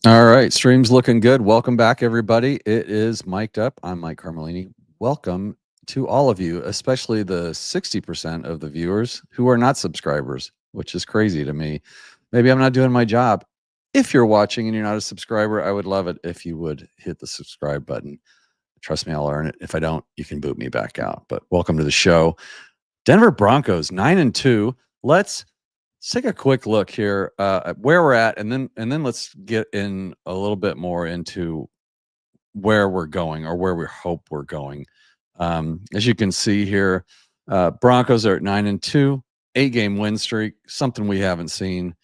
All right, stream's looking good. Welcome back, everybody. It is mic'd up. I'm Mike Carmelini. Welcome to all of you, especially the 60% of the viewers who are not subscribers, which is crazy to me. Maybe I'm not doing my job. If you're watching and you're not a subscriber, I would love it if you would hit the subscribe button. Trust me, I'll earn it. If I don't, you can boot me back out. But welcome to the show. Denver Broncos 9-2. Let's take a quick look here at where we're at, and then let's get in a little bit more into where we're going or where we hope we're going. As you can see here, Broncos are at 9-2, 8-game win streak, something we haven't seen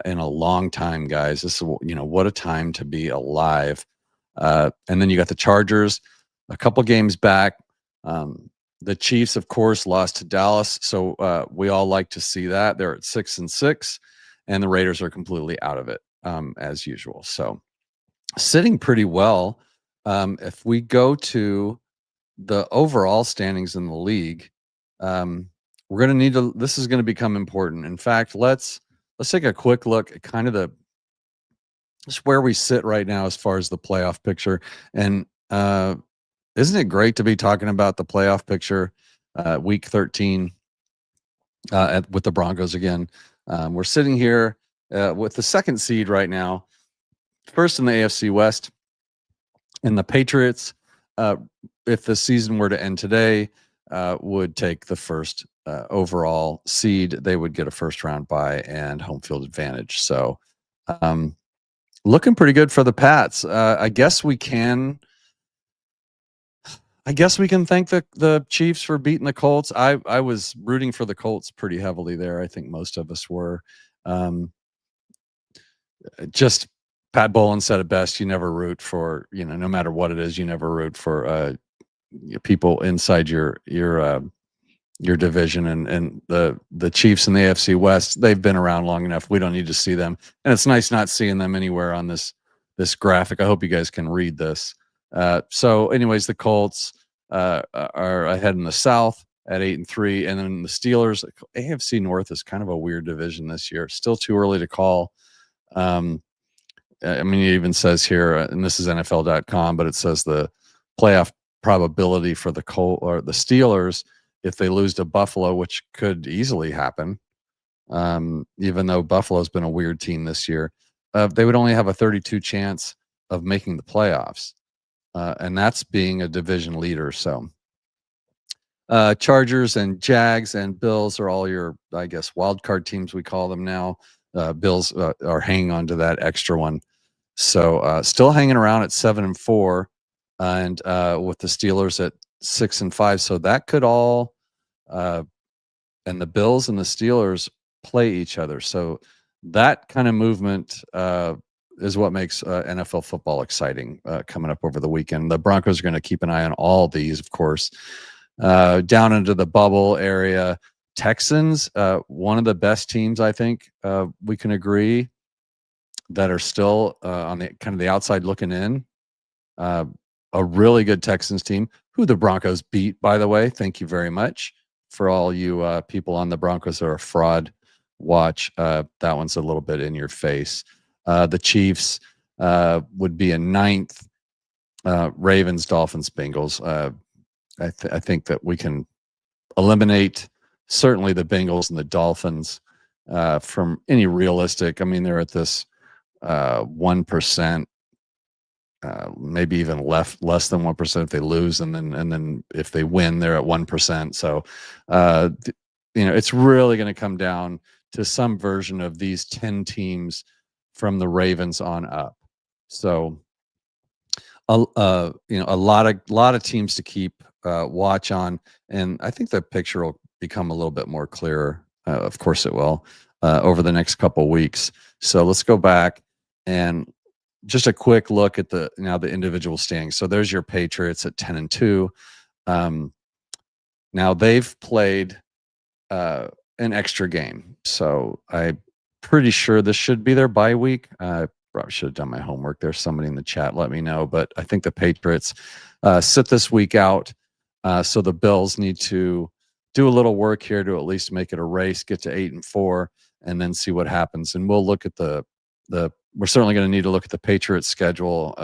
in a long time, guys. This is what a time to be alive. And then you got the Chargers, a couple games back. The Chiefs, of course, lost to Dallas, so we all like to see that. They're at 6-6, and the Raiders are completely out of it, as usual. So sitting pretty well. If we go to the overall standings in the league, we're going to need to. This is going to become important. In fact, let's take a quick look at kind of just where we sit right now as far as the playoff picture. And isn't it great to be talking about the playoff picture, week 13 with the Broncos again? We're sitting here with the second seed right now, first in the AFC West, and the Patriots, if the season were to end today, would take the first overall seed. They would get a first round bye and home field advantage. So looking pretty good for the Pats. I guess we can thank the Chiefs for beating the Colts. I was rooting for the Colts pretty heavily there. I think most of us were. Just Pat Bowlen said it best. You never root for, no matter what it is, you never root for people inside your division. And the Chiefs in the AFC West, they've been around long enough. We don't need to see them. And it's nice not seeing them anywhere on this graphic. I hope you guys can read this. So anyways, the Colts are ahead in the South at 8-3, and then the Steelers. AFC North is kind of a weird division this year. Still too early to call. I mean, it even says here, and this is NFL.com, but it says the playoff probability for the Steelers if they lose to Buffalo, which could easily happen, even though Buffalo's been a weird team this year. They would only have a 32 chance of making the playoffs. And that's being a division leader. So Chargers and Jags and Bills are all your, I guess, wild card teams, we call them now. Bills are hanging on to that extra one. So still hanging around at 7-4, and with the Steelers at 6-5. So that could all, and the Bills and the Steelers play each other. So that kind of movement is what makes NFL football exciting coming up over the weekend. The Broncos are going to keep an eye on all these, of course. Down into the bubble area, Texans, one of the best teams, I think we can agree, that are still on the kind of the outside looking in. A really good Texans team, who the Broncos beat, by the way. Thank you very much for all you people on the Broncos that are fraud watch. That one's a little bit in your face. The Chiefs would be in 9th. Ravens, Dolphins, Bengals. I think that we can eliminate certainly the Bengals and the Dolphins from any realistic. I mean, they're at this 1%, maybe even less than 1% if they lose, and then if they win, they're at 1%. So it's really going to come down to some version of these 10 teams from the Ravens on up. So a lot of teams to keep watch on, and I think the picture will become a little bit more clearer. Of course it will over the next couple weeks. So let's go back and just a quick look at the individual standings. So there's your Patriots at 10-2. Now they've played an extra game, so I'm pretty sure this should be their bye week. I probably should have done my homework. There's somebody in the chat, let me know. But I think the Patriots sit this week out. So the Bills need to do a little work here to at least make it a race, get to 8-4, and then see what happens. And we'll look at the we're certainly going to need to look at the Patriots schedule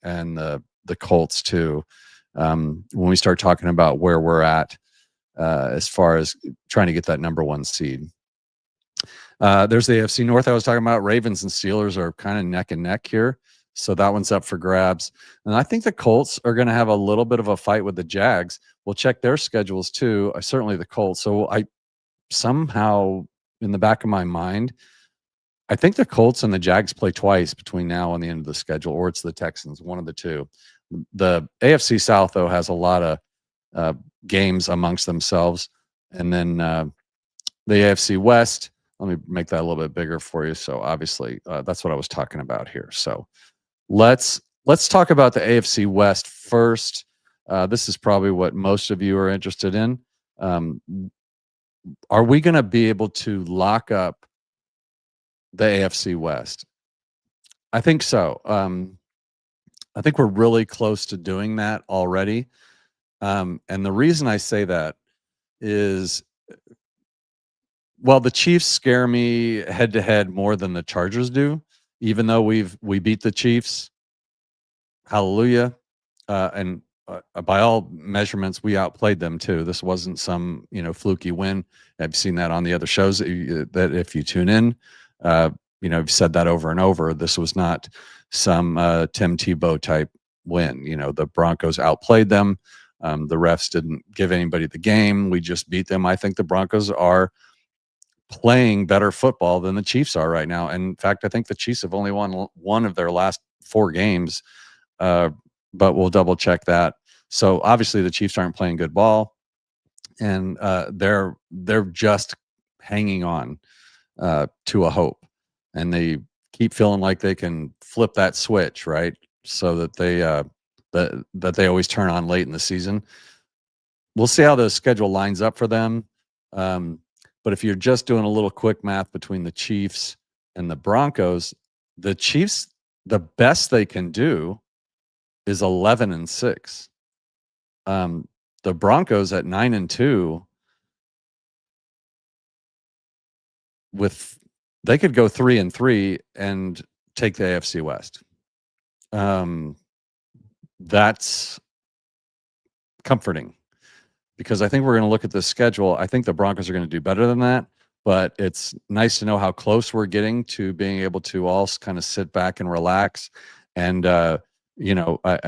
and the Colts too when we start talking about where we're at as far as trying to get that number 1 seed. There's the AFC North I was talking about. Ravens and Steelers are kind of neck and neck here. So that one's up for grabs. And I think the Colts are going to have a little bit of a fight with the Jags. We'll check their schedules too. Certainly the Colts. So I somehow, in the back of my mind, I think the Colts and the Jags play twice between now and the end of the schedule, or it's the Texans, one of the two. The AFC South, though, has a lot of games amongst themselves. And then the AFC West, let me make that a little bit bigger for you. So obviously that's what I was talking about here. So let's talk about the AFC West first. This is probably what most of you are interested in. Are we going to be able to lock up the AFC West? I think so. I think we're really close to doing that already. And the reason I say that is, well, the Chiefs scare me head to head more than the Chargers do, even though we beat the Chiefs. Hallelujah. And by all measurements, we outplayed them too. This wasn't some, fluky win. I've seen that on the other shows that if you tune in, I've said that over and over. This was not some Tim Tebow type win. The Broncos outplayed them. The refs didn't give anybody the game. We just beat them. I think the Broncos are playing better football than the Chiefs are right now. And in fact, I think the Chiefs have only won one of their last 4 games, but we'll double check that. So obviously the Chiefs aren't playing good ball, and they're just hanging on to a hope, and they keep feeling like they can flip that switch, right? So that they that they always turn on late in the season. We'll see how the schedule lines up for them. But if you're just doing a little quick math between the Chiefs and the Broncos, the Chiefs, the best they can do is 11-6. The Broncos at 9-2, they could go 3-3 and take the AFC West. That's comforting, because I think we're going to look at the schedule. I think the Broncos are going to do better than that, but it's nice to know how close we're getting to being able to all kind of sit back and relax. And, I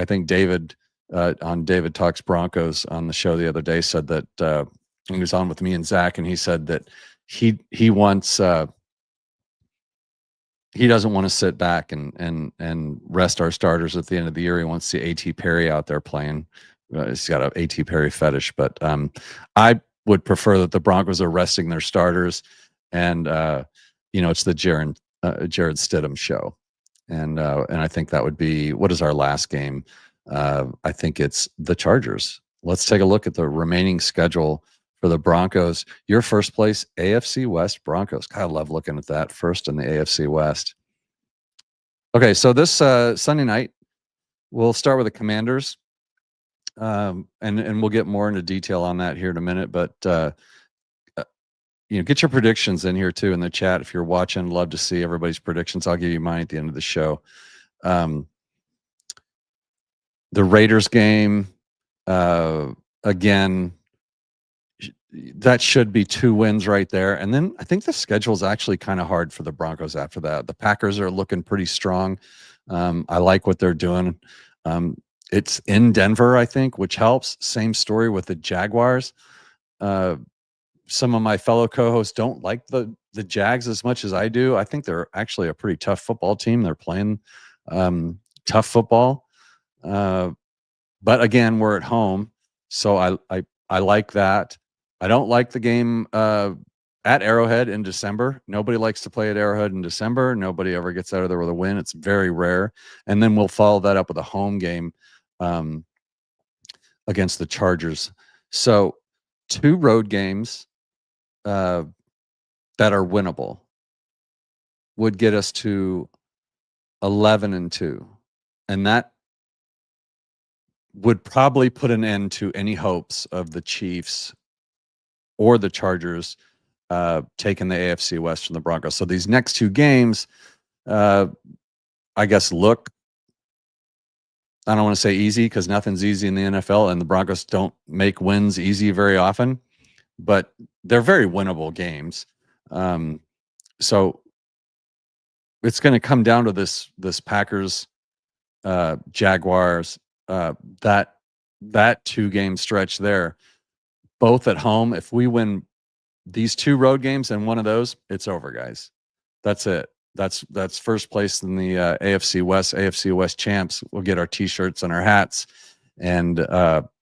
think David on David Talks Broncos on the show the other day said that he was on with me and Zach, and he said that he wants, he doesn't want to sit back and rest our starters at the end of the year. He wants to see A.T. Perry out there playing. He's got a A.T. Perry fetish, but I would prefer that the Broncos are resting their starters, and it's the Jared Stidham show, and I think that would be, what is our last game? I think it's the Chargers. Let's take a look at the remaining schedule for the Broncos. Your first place AFC West Broncos. God, I love looking at that first in the AFC West. Okay, so this Sunday night we'll start with the Commanders. And we'll get more into detail on that here in a minute, but get your predictions in here too in the chat if you're watching. Love to see everybody's predictions. I'll give you mine at the end of the show. The Raiders game, again, that should be 2 wins right there. And then I think the schedule is actually kind of hard for the Broncos after that. The Packers are looking pretty strong. I like what they're doing. It's in Denver, I think, which helps. Same story with the Jaguars. Some of my fellow co-hosts don't like the Jags as much as I do. I think they're actually a pretty tough football team. They're playing tough football. But again, we're at home, so I like that. I don't like the game at Arrowhead in December. Nobody likes to play at Arrowhead in December. Nobody ever gets out of there with a win. It's very rare. And then we'll follow that up with a home game against the Chargers. So 2 road games that are winnable would get us to 11-2. And that would probably put an end to any hopes of the Chiefs or the Chargers taking the AFC West from the Broncos. So these next 2 games, I guess, look, I don't want to say easy because nothing's easy in the NFL, and the Broncos don't make wins easy very often, but they're very winnable games. So it's going to come down to this Packers Jaguars that 2-game stretch there, both at home. If we win these 2 road games and one of those, it's over, guys. That's it. That's first place in the AFC West. AFC West champs. We'll get our T-shirts and our hats, and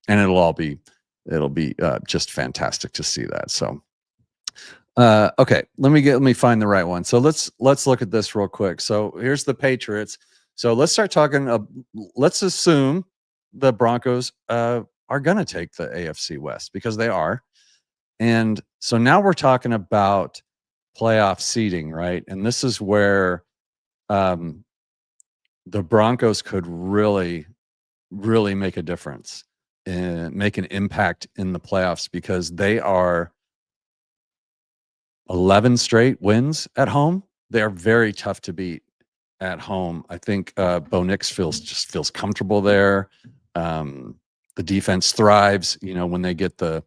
it'll be just fantastic to see that. So, okay, let me find the right one. So let's look at this real quick. So here's the Patriots. So let's start talking. Let's assume the Broncos are going to take the AFC West, because they are. And so now we're talking about playoff seeding, right? And this is where the Broncos could really, really make a difference and make an impact in the playoffs, because they are 11 straight wins at home. They are very tough to beat at home. I think Bo Nix feels comfortable there. The defense thrives, when they get the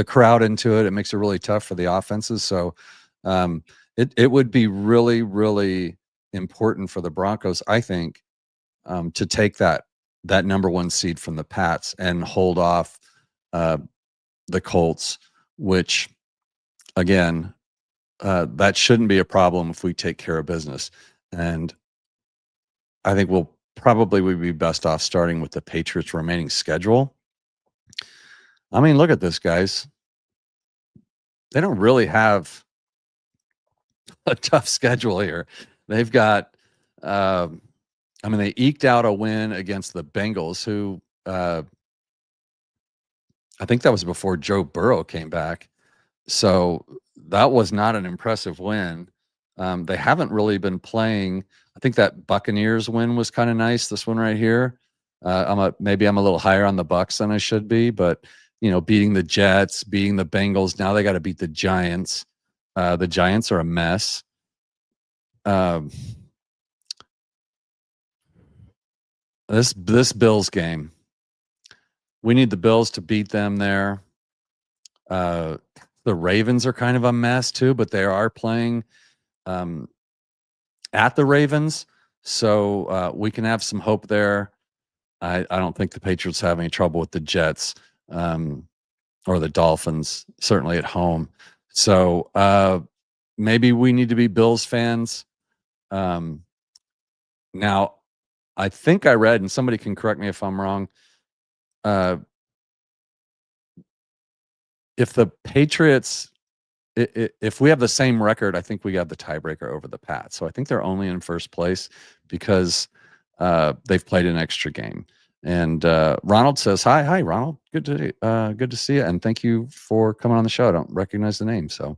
crowd into it. It makes it really tough for the offenses. So it would be really, really important for the Broncos, I think, to take that number 1 seed from the Pats and hold off the Colts, which, again, that shouldn't be a problem if we take care of business. And I think we'll probably would be best off starting with the Patriots' remaining schedule. I mean, look at this, guys. They don't really have a tough schedule here. They've got, they eked out a win against the Bengals, who I think that was before Joe Burrow came back. So that was not an impressive win. They haven't really been playing. I think that Buccaneers win was kind of nice. This one right here. Maybe I'm a little higher on the Bucs than I should be, but beating the Jets, beating the Bengals. Now they got to beat the Giants. The Giants are a mess. This Bills game, we need the Bills to beat them there. The Ravens are kind of a mess too, but they are playing at the Ravens, so we can have some hope there. I don't think the Patriots have any trouble with the Jets or the Dolphins, certainly at home. So maybe we need to be Bills fans. Now, I think I read, and somebody can correct me if I'm wrong, if the Patriots, if we have the same record, I think we have the tiebreaker over the Pats. So I think they're only in first place because they've played an extra game. And Ronald says, hi, Ronald. Good to see you, and thank you for coming on the show. I don't recognize the name, so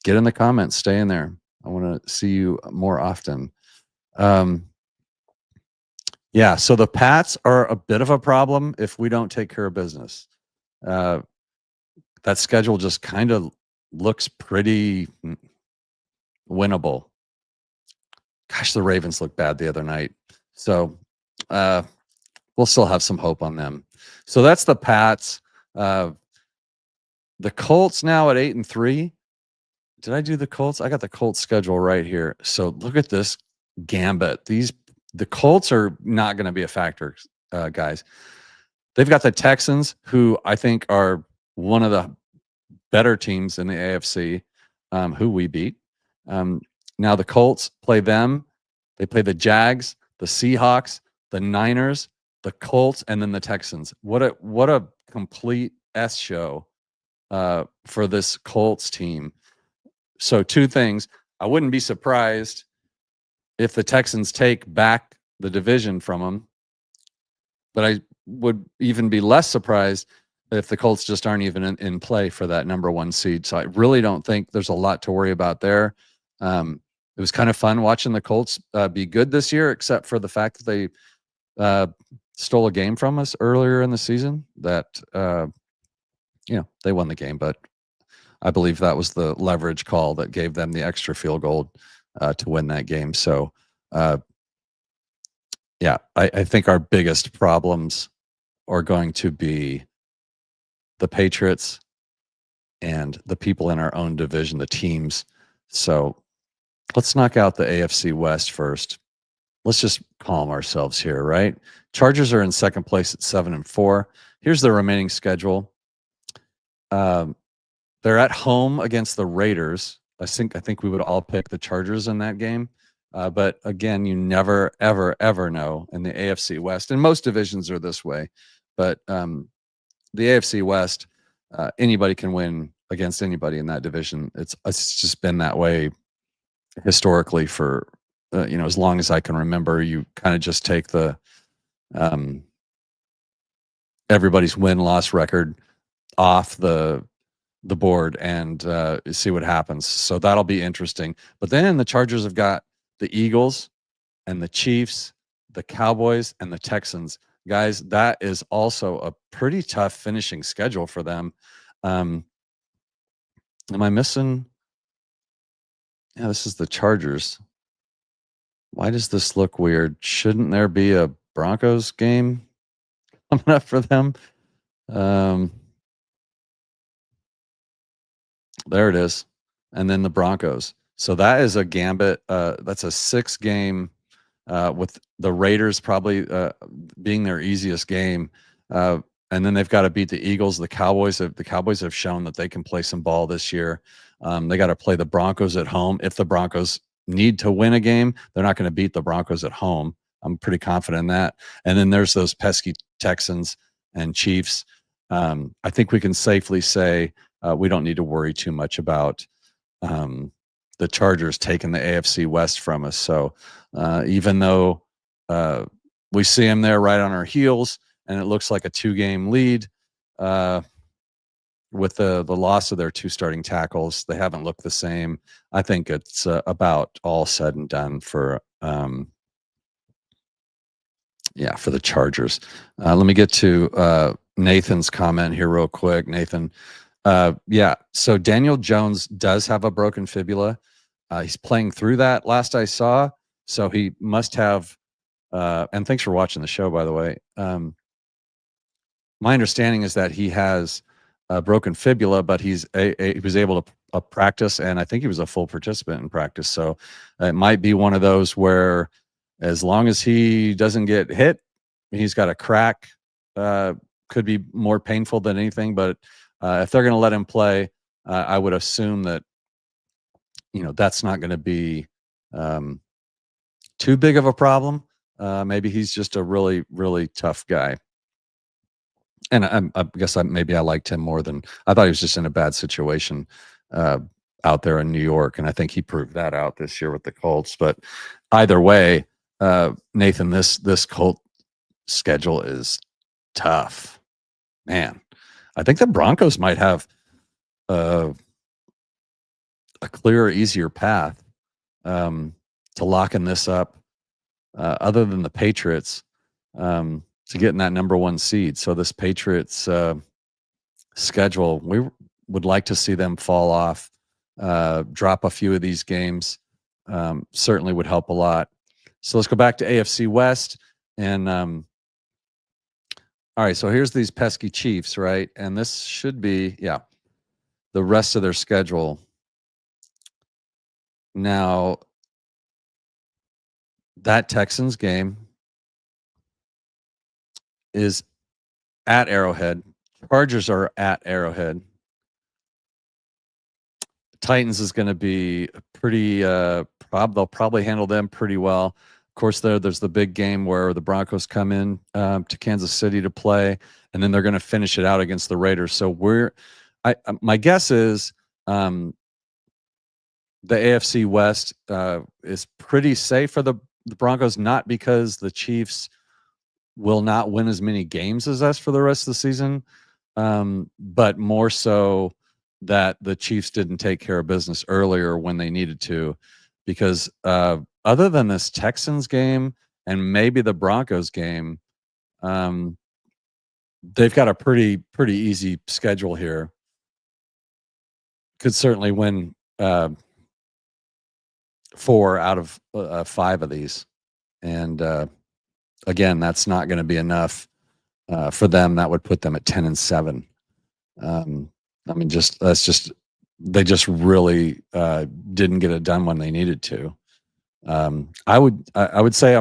get in the comments, stay in there. I want to see you more often. Yeah, so the Pats are a bit of a problem if we don't take care of business. That schedule just kind of looks pretty winnable. Gosh, the Ravens looked bad the other night. So we'll still have some hope on them. So that's the Pats. The Colts now at 8-3. Did I do the Colts? I got the Colts schedule right here. So look at this gambit. The Colts are not going to be a factor, guys. They've got the Texans, who I think are one of the better teams in the AFC, who we beat. Now the Colts play them. They play the Jags, the Seahawks, the Niners, the Colts, and then the Texans. What a complete S show for this Colts team. So 2 things. I wouldn't be surprised if the Texans take back the division from them, but I would even be less surprised if the Colts just aren't even in play for that number 1 seed. So I really don't think there's a lot to worry about there. It was kind of fun watching the Colts be good this year, except for the fact that they stole a game from us earlier in the season. That they won the game, but I believe that was the leverage call that gave them the extra field goal to win that game. So, yeah, I think our biggest problems are going to be the Patriots and the people in our own division, the teams. So let's knock out the AFC West first. Let's just calm ourselves here, right? Chargers are in second place at 7-4. Here's the remaining schedule. Um, they're at home against the Raiders. I think we would all pick the Chargers in that game. But again, you never, ever, ever know in the AFC West. And most divisions are this way. But the AFC West, anybody can win against anybody in that division. It's just been that way historically for as long as I can remember. You kind of just take the everybody's win-loss record off the board and see what happens. So that'll be interesting. But then the Chargers have got the Eagles and the Chiefs, the Cowboys, and the Texans. Guys, that is also a pretty tough finishing schedule for them. Am I missing? Yeah, this is the Chargers. Why does this look weird? Shouldn't there be a Broncos game coming up for them? There it is. And then the Broncos. So that is a gambit. That's a 6-game with the Raiders probably being their easiest game. And then they've got to beat the Eagles. The Cowboys have shown that they can play some ball this year. They got to play the Broncos at home. If the Broncos need to win a game, they're not going to beat the Broncos at home. I'm pretty confident in that. And then there's those pesky Texans and Chiefs. I think we can safely say we don't need to worry too much about the Chargers taking the AFC West from us. So even though we see them there right on our heels, and it looks like a 2-game lead with the loss of their 2 starting tackles, they haven't looked the same. I think it's about all said and done for the Chargers. Let me get to Nathan's comment here real quick. Nathan, so Daniel Jones does have a broken fibula. He's playing through that last I saw. So he must have, and thanks for watching the show, by the way. My understanding is that he has a broken fibula, but he was able to practice, and I think he was a full participant in practice. So it might be one of those where as long as he doesn't get hit, he's got a crack. Could be more painful than anything, but if they're going to let him play, I would assume that that's not going to be too big of a problem. Maybe he's just a really, really tough guy. And I guess maybe I liked him more than I thought. He was just in a bad situation out there in New York, and I think he proved that out this year with the Colts. But either way, Nathan, this Colt schedule is tough, man. I think the Broncos might have a clearer, easier path to locking this up, other than the Patriots, to getting that number 1 seed. So this Patriots schedule, we would like to see them fall off, drop a few of these games. Certainly would help a lot. So let's go back to AFC West. And all right, so here's these pesky Chiefs, right? And this should be, the rest of their schedule. Now, that Texans game is at Arrowhead. Chargers are at Arrowhead. Titans is going to be pretty they'll probably handle them pretty well. Of course, there's the big game where the Broncos come in to Kansas City to play, and then they're going to finish it out against the Raiders. So my guess is the AFC West is pretty safe for the Broncos, not because the Chiefs will not win as many games as us for the rest of the season, but more so that the Chiefs didn't take care of business earlier when they needed to, because other than this Texans game and maybe the Broncos game, they've got a pretty easy schedule here. Could certainly win 4 out of 5 of these. And again, that's not going to be enough for them. That would put them at 10-7. I mean, they just really didn't get it done when they needed to. I would say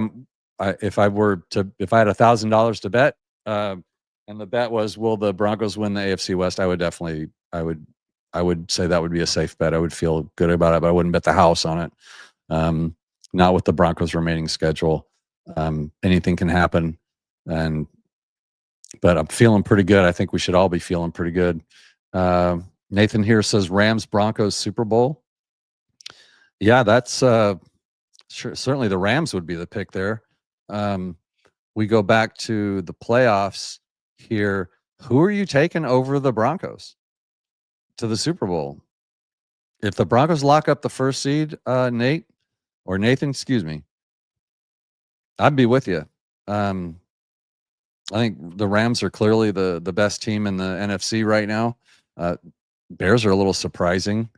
if I had $1,000 to bet, and the bet was, will the Broncos win the AFC West? I would say that would be a safe bet. I would feel good about it, but I wouldn't bet the house on it. Not with the Broncos' remaining schedule. Anything can happen, but I'm feeling pretty good. I think we should all be feeling pretty good. Nathan here says Rams Broncos Super Bowl. Yeah, that's sure. Certainly the Rams would be the pick there. We go back to the playoffs here. Who are you taking over the Broncos to the Super Bowl? If the Broncos lock up the first seed, Nathan, excuse me, I'd be with you. I think the Rams are clearly the best team in the NFC right now. Bears are a little surprising.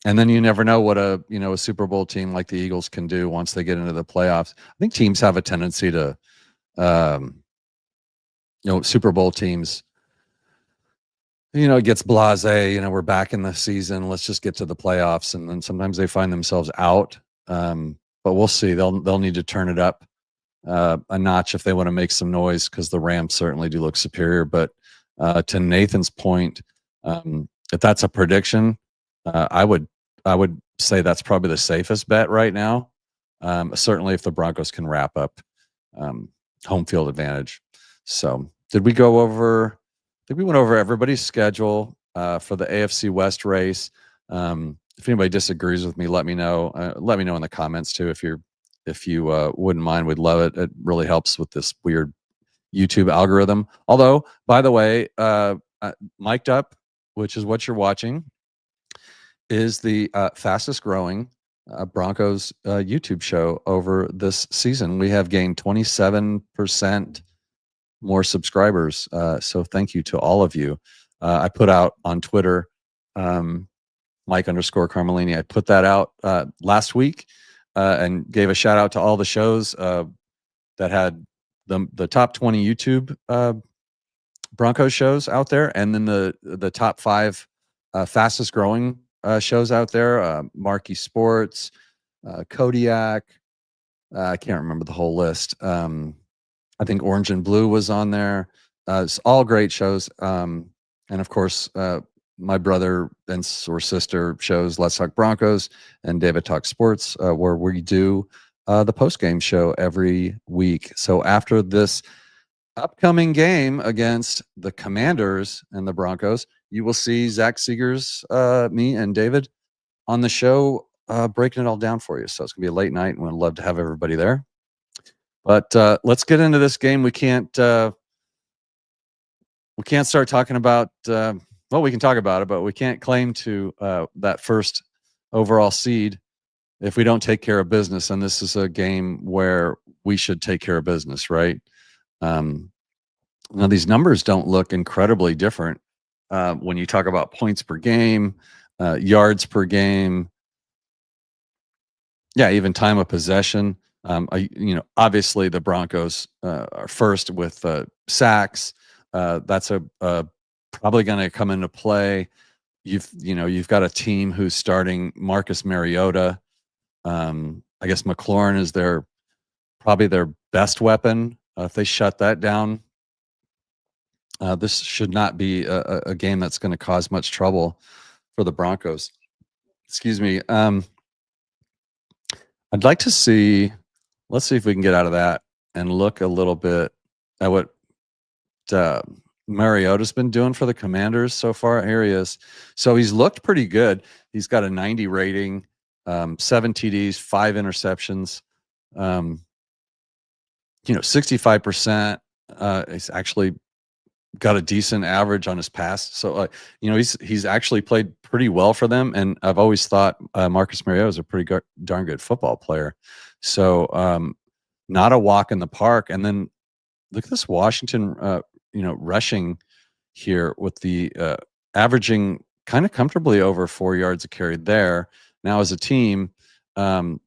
And then you never know what a Super Bowl team like the Eagles can do once they get into the playoffs. I think teams have a tendency to, Super Bowl teams, it gets blasé. We're back in the season. Let's just get to the playoffs, and then sometimes they find themselves out. But we'll see. They'll need to turn it up a notch if they want to make some noise, because the Rams certainly do look superior. But to Nathan's point, if that's a prediction, I would say that's probably the safest bet right now. Certainly if the Broncos can wrap up home field advantage. So did we go over, I think we went over everybody's schedule for the AFC West race. If anybody disagrees with me, let me know. Let me know in the comments too. If you wouldn't mind, we'd love it. It really helps with this weird YouTube algorithm. Although, by the way, Mic'd Up, which is what you're watching, is the fastest growing Broncos YouTube show over this season. We have gained 27% more subscribers. So thank you to all of you. I put out on Twitter, Mike_Carmelini. I put that out last week and gave a shout out to all the shows that had the top 20 YouTube Broncos shows out there, and then the top 5 fastest growing shows out there, Marquee Sports, Kodiak. I can't remember the whole list. I think Orange and Blue was on there. It's all great shows. And of course, my brother and or sister shows, Let's Talk Broncos and David Talk Sports, where we do the post-game show every week. So after this upcoming game against the Commanders and the Broncos, you will see Zach Seegers, me, and David on the show breaking it all down for you. So it's going to be a late night, and we'd love to have everybody there. But let's get into this game. We can't start talking about well, we can talk about it, but we can't claim to that first overall seed if we don't take care of business. And this is a game where we should take care of business, right? Now, these numbers don't look incredibly different when you talk about points per game, yards per game, even time of possession. Obviously the Broncos are first with sacks. That's probably going to come into play. You've got a team who's starting Marcus Mariota. I guess McLaurin is probably their best weapon. If they shut that down, this should not be a game that's going to cause much trouble for the Broncos. Excuse me. I'd like to see. Let's see if we can get out of that and look a little bit at what Mariota's been doing for the Commanders so far. Here he is. So he's looked pretty good. He's got a 90 rating, 7 TDs, 5 interceptions. 65%. He's actually got a decent average on his pass. So, he's actually played pretty well for them. And I've always thought Marcus Mariota is a pretty darn good football player. So, not a walk in the park. And then look at this Washington, rushing here with the averaging kind of comfortably over 4 yards a carry there. Now, as a team, um,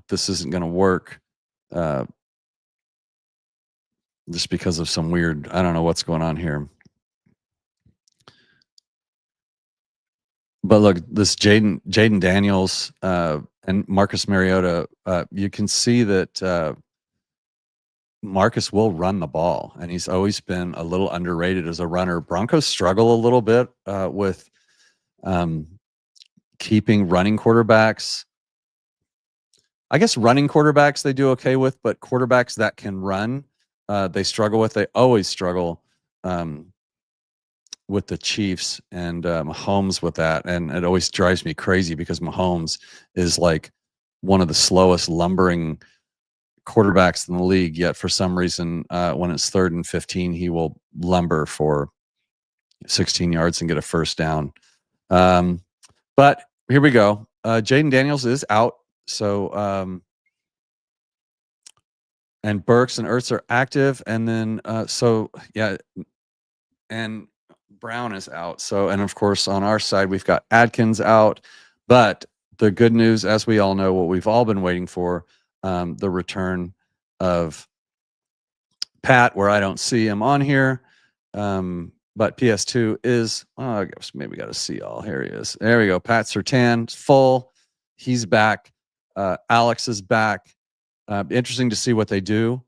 this isn't going to work just because of some weird. I don't know what's going on here. But look, this Jaden Daniels and Marcus Mariota, you can see that Marcus will run the ball, and he's always been a little underrated as a runner. Broncos struggle a little bit with um, keeping running quarterbacks. I guess running quarterbacks they do okay with, but quarterbacks that can run, they struggle with. They always struggle with the Chiefs and Mahomes with that, and it always drives me crazy because Mahomes is like one of the slowest lumbering quarterbacks in the league. Yet for some reason, when it's 3rd and 15, he will lumber for 16 yards and get a first down. But here we go. Jaden Daniels is out, so and Burks and Ertz are active, and then and Brown is out. So, and of course, on our side, we've got Adkins out. But the good news, as we all know, what we've all been waiting for, the return of Pat, where I don't see him on here. But PS2 is, I guess maybe got to see all. Here he is. There we go. Pat Surtain, full. He's back. Alex is back. Interesting to see what they do.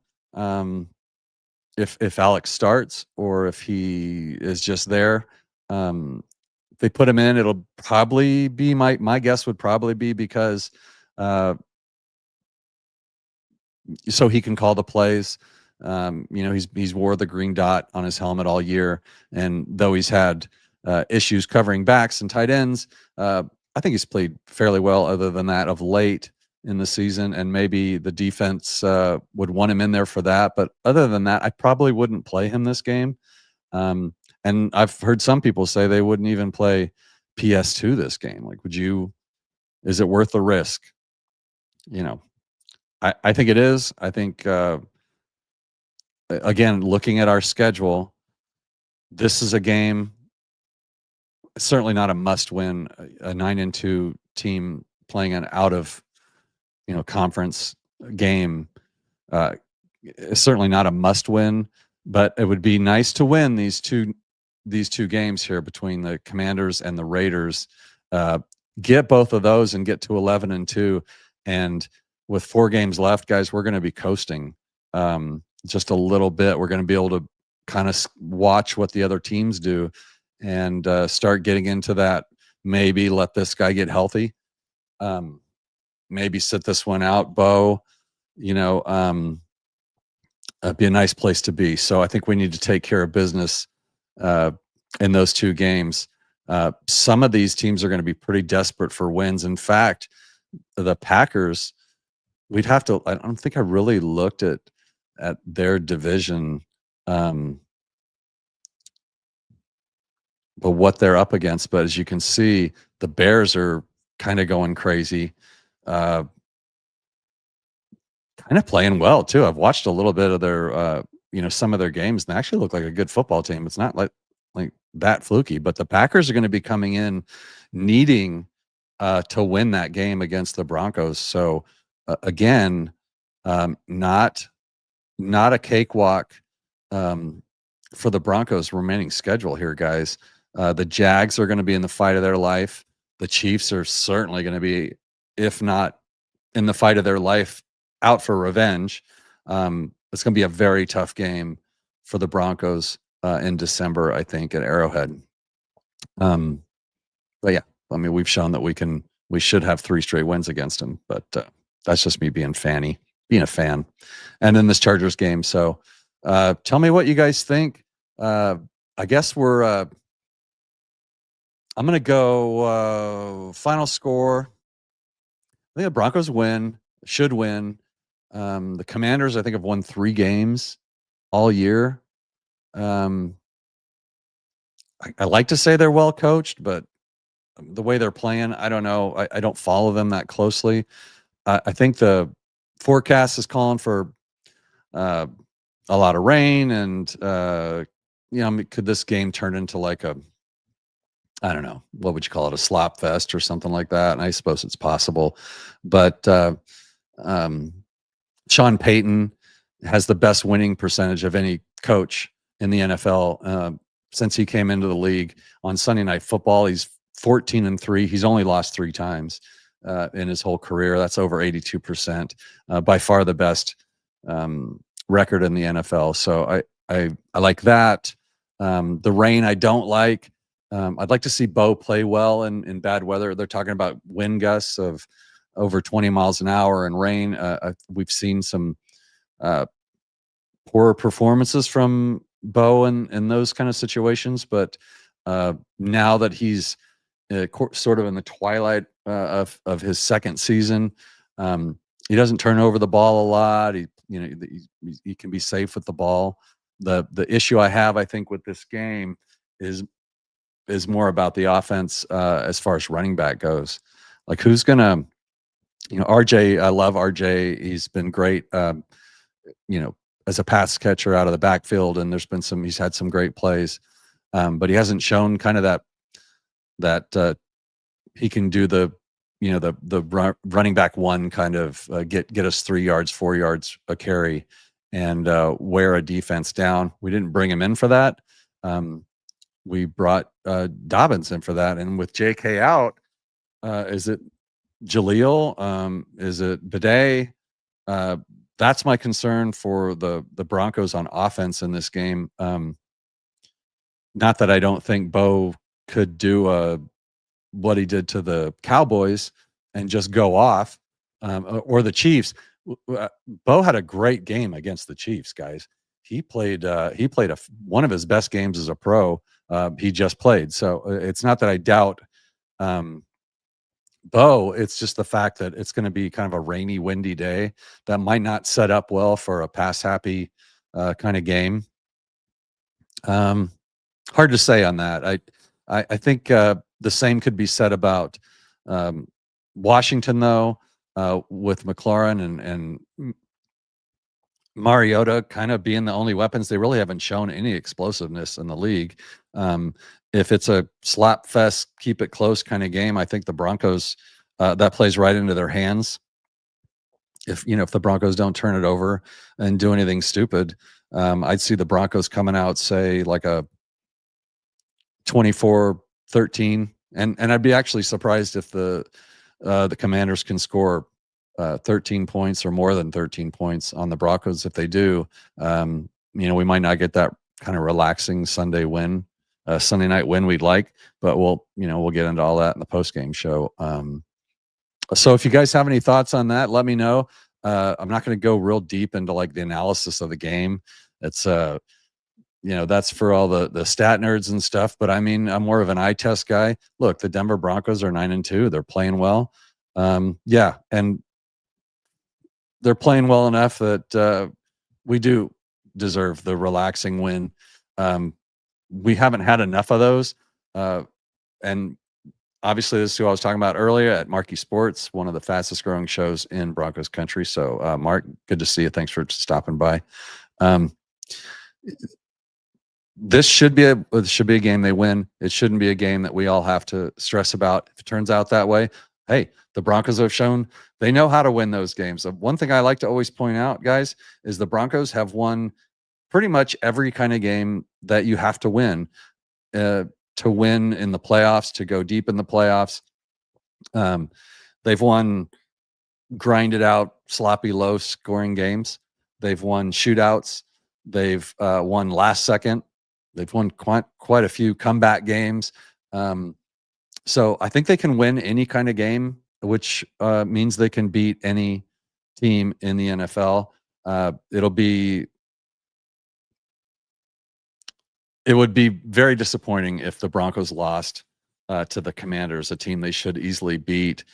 If Alex starts or if he is just there. If they put him in, it'll probably be my guess would probably be because so he can call the plays. He's wore the green dot on his helmet all year, and though he's had issues covering backs and tight ends, I think he's played fairly well. Other than that, of late in the season, and maybe the defense would want him in there for that. But other than that, I probably wouldn't play him this game. And I've heard some people say they wouldn't even play PS2 this game. Like, would you? Is it worth the risk? I think it is. I think again, looking at our schedule, this is a game. Certainly not a must-win. A 9-2 team playing an out of conference game is certainly not a must-win, but it would be nice to win these two games here between the Commanders and the Raiders. Get both of those and get to 11-2, and with 4 games left, guys, we're going to be coasting just a little bit. We're going to be able to kind of watch what the other teams do and start getting into that. Maybe let this guy get healthy. Maybe sit this one out, Bo. Be a nice place to be. So I think we need to take care of business in those 2 games. Some of these teams are going to be pretty desperate for wins. In fact, the Packers, we'd have to. I don't think I really looked at their division, but what they're up against. But as you can see, the Bears are kind of going crazy. Kind of playing well too. I've watched a little bit of their, some of their games, and they actually look like a good football team. It's not like that fluky, but the Packers are going to be coming in needing to win that game against the Broncos. So again, not a cakewalk for the Broncos' remaining schedule here, guys. The Jags are going to be in the fight of their life. The Chiefs are certainly going to be, if not in the fight of their life, out for revenge. It's going to be a very tough game for the Broncos in December, I think, at Arrowhead. But yeah, I mean, we've shown that we should have 3 straight wins against them, but that's just me being a fan. And then this Chargers game. So tell me what you guys think. I guess I'm going to go final score. I think the Broncos should win. The Commanders, I think, have won 3 games all year. I like to say they're well coached, but the way they're playing, I don't know. I don't follow them that closely. I think the forecast is calling for a lot of rain, and could this game turn into like a I don't know, what would you call it, a slop fest or something like that. And I suppose it's possible, but um, Sean Payton has the best winning percentage of any coach in the NFL since he came into the league. On Sunday Night Football, he's 14-3. He's only lost 3 times in his whole career. That's over 82%. By far the best record in the NFL. So I like that. The rain I don't like. I'd like to see Bo play well in bad weather. They're talking about wind gusts of over 20 miles an hour and rain. We've seen some poor performances from Bo in those kind of situations, but now that he's sort of in the twilight of his second season, he doesn't turn over the ball a lot. He can be safe with the ball. The issue I have, I think, with this game is more about the offense as far as running back goes. Like, who's gonna, RJ, I love RJ. He's been great, as a pass catcher out of the backfield, and he's had some great plays, but he hasn't shown kind of that he can do the running back one kind of get us 3 yards, 4 yards a carry, and wear a defense down. We didn't bring him in for that. We brought Dobbins in for that, and with JK out, is it Jaleel? Is it Bidet? That's my concern for the Broncos on offense in this game. Not that I don't think Bo could do what he did to the Cowboys and just go off, or the Chiefs. Bo had a great game against the Chiefs, guys. He played one of his best games as a pro. He just played, so it's not that I doubt Bo. It's just the fact that it's going to be kind of a rainy, windy day that might not set up well for a pass happy kind of game. Hard to say on that. I think the same could be said about Washington, though, with McLaurin and Mariota kind of being the only weapons. They really haven't shown any explosiveness in the league. If it's a slap fest, keep it close kind of game, I think the Broncos, that plays right into their hands. If the Broncos don't turn it over and do anything stupid, I'd see the Broncos coming out, say, like a 24-13, and I'd be actually surprised if the Commanders can score 13 points or more than 13 points on the Broncos. If they do, we might not get that kind of relaxing Sunday night win we'd like, but we'll get into all that in the post-game show. So if you guys have any thoughts on that, let me know. I'm not going to go real deep into like the analysis of the game. It's that's for all the stat nerds and stuff, but I mean, I'm more of an eye test guy. Look, the Denver Broncos are 9-2. They're playing well. And they're playing well enough that we do deserve the relaxing win. We haven't had enough of those. And obviously, this is who I was talking about earlier at Marquee Sports, one of the fastest growing shows in Broncos country. So, Mark, good to see you. Thanks for stopping by. This should be a game they win. It shouldn't be a game that we all have to stress about. If it turns out that way, hey, the Broncos have shown they know how to win those games. One thing I like to always point out, guys, is the Broncos have won pretty much every kind of game that you have to win in the playoffs, to go deep in the playoffs. They've won grinded out, sloppy, low scoring games. They've won shootouts. They've won last second. They've won quite a few comeback games. So I think they can win any kind of game, which means they can beat any team in the NFL. It would be very disappointing if the Broncos lost to the Commanders, a team they should easily beat.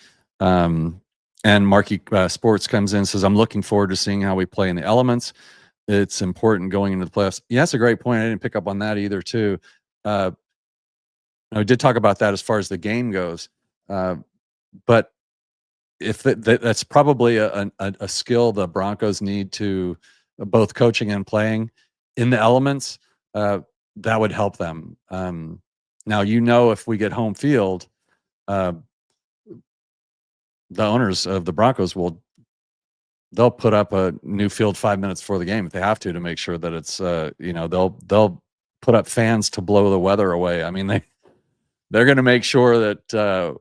And Marquee Sports comes in and says, I'm looking forward to seeing how we play in the elements. It's important going into the playoffs. Yeah, that's a great point. I didn't pick up on that either, too. I did talk about that as far as the game goes. But if that's probably a skill the Broncos need to, both coaching and playing in the elements, that would help them. Now, if we get home field, uh, the owners of the Broncos they'll put up a new field 5 minutes before the game if they have to make sure that it's they'll put up fans to blow the weather away. I mean, they're going to make sure that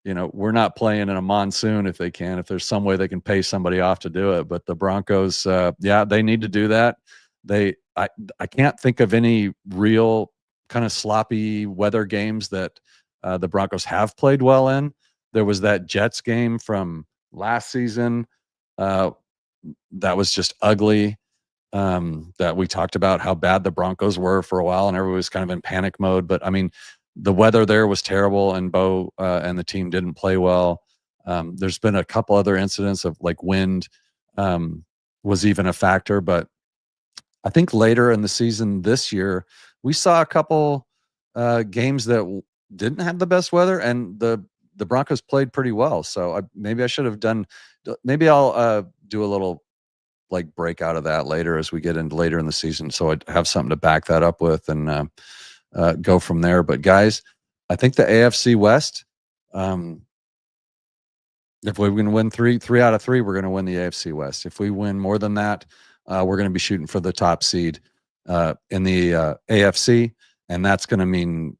we're not playing in a monsoon if they can. If there's some way they can pay somebody off to do it, but the Broncos, they need to do that. I can't think of any real kind of sloppy weather games that the Broncos have played well in. There was that Jets game from last season uh, that was just ugly. That we talked about how bad the Broncos were for a while, and everybody was kind of in panic mode. But I mean, the weather there was terrible, and Bo and the team didn't play well. There's been a couple other incidents of like wind was even a factor, but I think later in the season this year, we saw a couple games that didn't have the best weather, and the Broncos played pretty well. So maybe I should have done. Maybe I'll do a little like break out of that later as we get into later in the season, so I'd have something to back that up with and go from there. But guys, I think the AFC West. If we're going to win three out of three, we're going to win the AFC West. If we win more than that, we're going to be shooting for the top seed in the AFC, and that's going to mean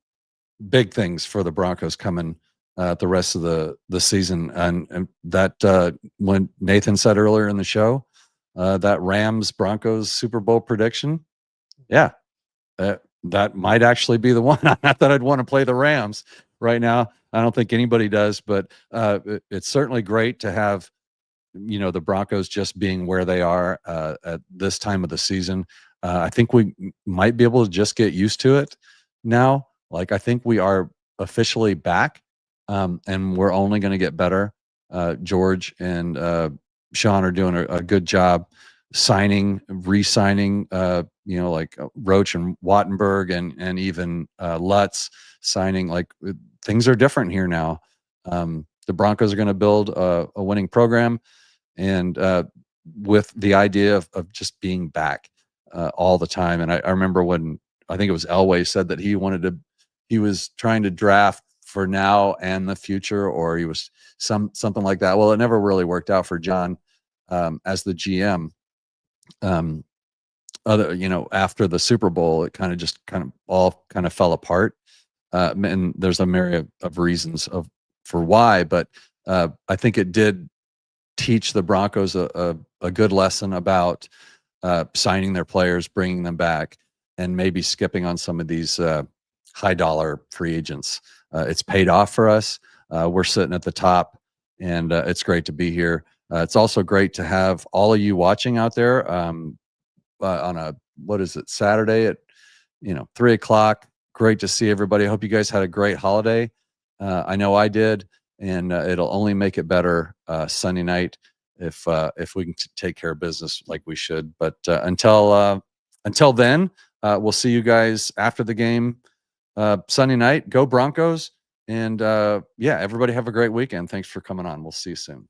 big things for the Broncos coming the rest of the season. And that when Nathan said earlier in the show, that Rams Broncos Super Bowl prediction, yeah, that might actually be the one. Not that I'd want to play the Rams right now. I don't think anybody does, but it's certainly great to have the Broncos just being where they are at this time of the season. I think we might be able to just get used to it now. Like, I think we are officially back, and we're only going to get better. George and Sean are doing a good job signing, re-signing, like Roach and Wattenberg and even Lutz signing. Like, things are different here now. The Broncos are going to build a winning program, and with the idea of just being back all the time. And I remember when I think it was Elway said that he was trying to draft for now and the future, or he was something like that. Well, it never really worked out for John as the GM. After the Super Bowl, it kind of all fell apart. And there's a myriad of reasons for why, but I think it did teach the Broncos a good lesson about signing their players, bringing them back, and maybe skipping on some of these high dollar free agents. It's paid off for us. We're sitting at the top, and it's great to be here. It's also great to have all of you watching out there on Saturday at 3:00. Great to see everybody. I hope you guys had a great holiday. I know I did, and it'll only make it better Sunday night if we can take care of business like we should. But until then, we'll see you guys after the game Sunday night. Go Broncos, and everybody have a great weekend. Thanks for coming on. We'll see you soon.